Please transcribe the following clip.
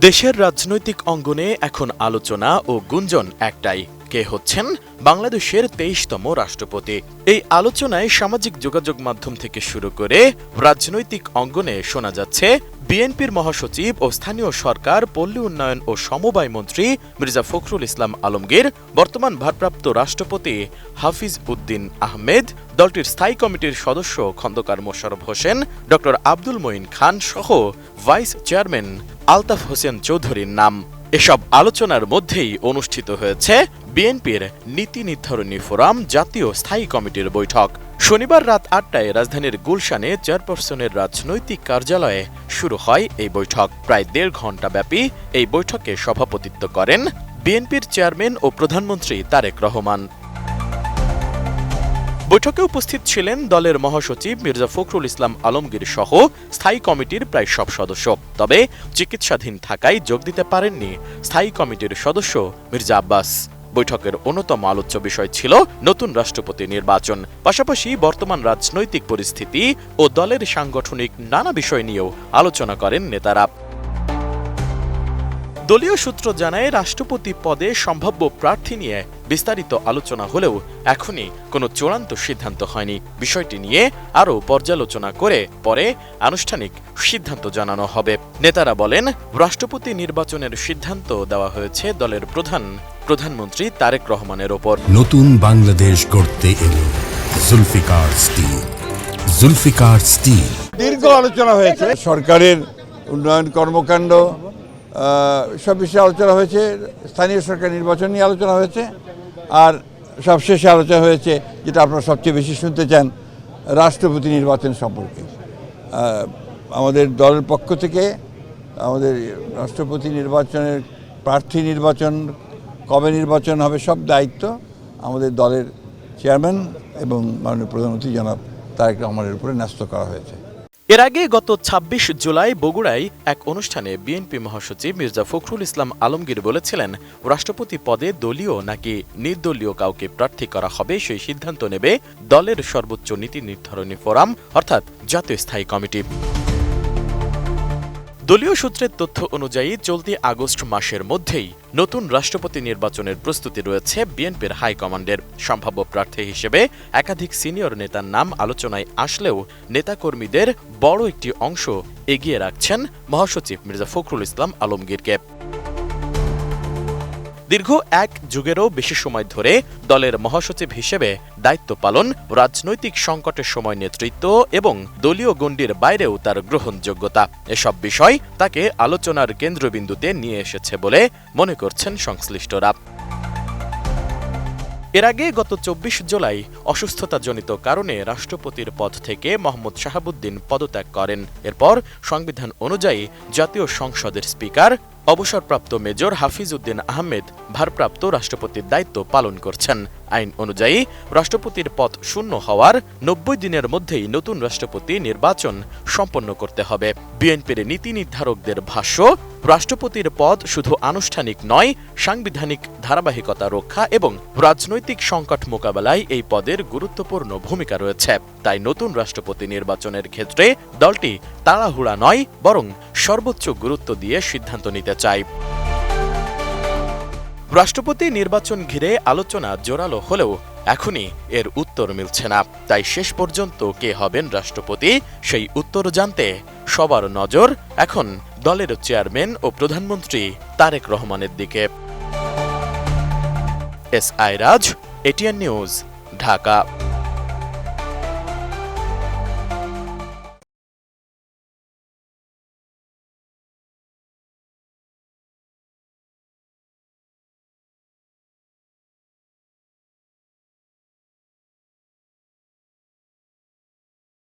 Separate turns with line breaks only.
দেশের রাজনৈতিক অঙ্গনে এখন আলোচনা ও গুঞ্জন একটাই, কে হচ্ছেন বাংলাদেশের ২৩তম রাষ্ট্রপতি। এই আলোচনায় সামাজিক যোগাযোগ মাধ্যম থেকে শুরু করে রাজনৈতিক অঙ্গনে শোনা যাচ্ছে বিএনপির মহাসচিব ও স্থানীয় সরকার, পল্লী উন্নয়ন ও সমবায় মন্ত্রী মির্জা ফখরুল ইসলাম আলমগীর, বর্তমান ভারপ্রাপ্ত রাষ্ট্রপতি হাফিজ উদ্দিন আহমেদ, দলটির স্থায়ী কমিটির সদস্য খন্দকার মোশাররফ হোসেন, ড আব্দুল মঈন খান সহ ভাইস চেয়ারম্যান আলতাফ হোসেন চৌধুরীর নাম। এসব আলোচনার মধ্যেই অনুষ্ঠিত হয়েছে বিএনপির নীতি নির্ধারণী ফোরাম জাতীয় স্থায়ী কমিটির বৈঠক। শনিবার রাত ৮টায় রাজধানীর গুলশানে চেয়ারপারসনের রাজনৈতিক কার্যালয়ে শুরু হয় এই বৈঠক। প্রায় ১.৫ ঘণ্টা ব্যাপী এই বৈঠকে সভাপতিত্ব করেন বিএনপির চেয়ারম্যান ও প্রধানমন্ত্রী তারেক রহমান। বৈঠকে উপস্থিত ছিলেন দলের মহাসচিব মির্জা ফখরুল ইসলাম আলমগীর সহ স্থায়ী কমিটির প্রায় সব সদস্য। তবে চিকিৎসাধীন থাকায় যোগ দিতে পারেননি স্থায়ী কমিটির সদস্য মির্জা আব্বাস। বৈঠকের অন্যতম আলোচ্য বিষয় ছিল নতুন রাষ্ট্রপতি নির্বাচন, পাশাপাশি বর্তমান রাজনৈতিক পরিস্থিতি ও দলের সাংগঠনিক নানা বিষয় নিয়েও আলোচনা করেন নেতারা। দলীয় সূত্র জানায়, রাষ্ট্রপতি পদে সম্ভাব্য প্রার্থী নিয়ে বিস্তারিত আলোচনা হলেও এখনই কোনো চূড়ান্ত সিদ্ধান্ত হয়নি। বিষয়টি নিয়ে আরও পর্যালোচনা করে পরে আনুষ্ঠানিক সিদ্ধান্ত জানানো হবে। নেতারা বলেন, রাষ্ট্রপতি নির্বাচনের সিদ্ধান্ত দেওয়া হয়েছে দলের প্রধানমন্ত্রী তারেক রহমানের ওপর।
নতুন বাংলাদেশ গড়তে এলো জুলফিকার স্টিল। জুলফিকার স্টিল।
দীর্ঘ আলোচনা হয়েছে, সরকারের উন্নয়ন কর্মকাণ্ড সব বিষয়ে আলোচনা হয়েছে, স্থানীয় সরকার নির্বাচন নিয়ে আলোচনা হয়েছে, আর সবশেষে আলোচনা হয়েছে যেটা আপনারা সবচেয়ে বেশি শুনতে চান, রাষ্ট্রপতি নির্বাচন সম্পর্কে। আমাদের দলের পক্ষ থেকে আমাদের রাষ্ট্রপতি নির্বাচনের প্রার্থী নির্বাচন, কবে নির্বাচন হবে, সব দায়িত্ব আমাদের দলের চেয়ারম্যান এবং মাননীয় প্রধানমন্ত্রী জনাব তারেক রহমানের উপরে ন্যস্ত করা হয়েছে।
এর আগে গত ২৬ জুলাই বগুড়ায় এক অনুষ্ঠানে বিএনপি মহাসচিব মির্জা ফখরুল ইসলাম আলমগীর বলেছিলেন, রাষ্ট্রপতি পদে দলীয় নাকি নির্দলীয় কাউকে প্রার্থী করা হবে সেই সিদ্ধান্ত নেবে দলের সর্বোচ্চ নীতি নির্ধারণী ফোরাম, অর্থাৎ জাতীয় স্থায়ী কমিটি। দলীয় সূত্রের তথ্য অনুযায়ী চলতি আগস্ট মাসের মধ্যেই নতুন রাষ্ট্রপতি নির্বাচনের প্রস্তুতি রয়েছে বিএনপির হাইকমান্ডের। সম্ভাব্য প্রার্থী হিসেবে একাধিক সিনিয়র নেতার নাম আলোচনায় আসলেও নেতাকর্মীদের বড় একটি অংশ এগিয়ে রাখছেন মহাসচিব মির্জা ফখরুল ইসলাম আলমগীরকে। দীর্ঘ ১ যুগেরও বেশি সময় ধরে দলের মহাসচিব হিসেবে দায়িত্ব পালন, রাজনৈতিক সংকটের সময় নেতৃত্ব এবং দলীয় গণ্ডির বাইরেও তার গ্রহণযোগ্যতা, এসব বিষয় তাকে আলোচনার কেন্দ্রবিন্দুতে নিয়ে এসেছে বলে মনে করছেন সংশ্লিষ্টরা। এর আগে গত ২৪ জুলাই অসুস্থতাজনিত কারণে রাষ্ট্রপতির পদ থেকে মোহাম্মদ শাহাবুদ্দিন পদত্যাগ করেন। এরপর সংবিধান অনুযায়ী জাতীয় সংসদের স্পিকার অবসরপ্রাপ্ত মেজর হাফিজ উদ্দিন আহমেদ ভারপ্রাপ্ত রাষ্ট্রপতির দায়িত্ব পালন করছেন। আইন অনুযায়ী রাষ্ট্রপতির পদ শূন্য হওয়ার ৯০ দিনের মধ্যেই নতুন রাষ্ট্রপতি নির্বাচন সম্পন্ন করতে হবে। বিএনপির নীতি নির্ধারকদের ভাষ্য, রাষ্ট্রপতির পদ শুধু আনুষ্ঠানিক নয়, সাংবিধানিক ধারাবাহিকতা রক্ষা এবং রাজনৈতিক সংকট মোকাবেলায় এই পদের গুরুত্বপূর্ণ ভূমিকা রয়েছে। তাই নতুন রাষ্ট্রপতি নির্বাচনের ক্ষেত্রে দলটি তাড়াহুড়া নয়, বরং সর্বোচ্চ গুরুত্ব দিয়ে সিদ্ধান্ত নিতে চায়। রাষ্ট্রপতি নির্বাচন ঘিরে আলোচনা জোরালো হলেও এখনই এর উত্তর মিলছে না। তাই শেষ পর্যন্ত কে হবেন রাষ্ট্রপতি সেই উত্তর জানতে সবার নজর এখন দলের চেয়ারম্যান ও প্রধানমন্ত্রী তারেক রহমানের দিকে। S I Raj, ATN news, Dhaka.